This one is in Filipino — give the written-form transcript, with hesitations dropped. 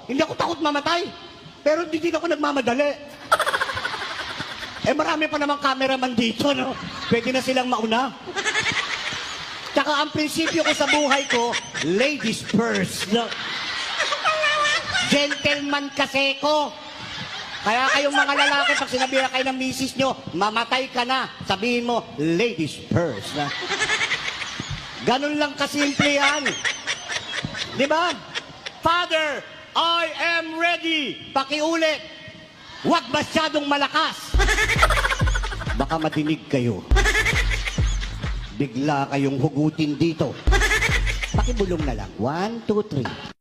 hindi ako takot mamatay. Pero hindi din ako nagmamadali. Marami pa namang cameraman dito, no? Pwede na silang mauna. Tsaka ang prinsipyo ko sa buhay ko, ladies first, no? Gentleman kasi ko. Kaya kayong mga lalaki, pag sinabi na kayo ng misis nyo, mamatay ka na, sabihin mo, ladies first, na. Ganun lang kasimple yan. Di ba? Father, I am ready. Pakiulit. Huwag masyadong malakas. Baka madinig kayo. Bigla kayong hugutin dito. Pakibulong na lang. 1, 2, 3.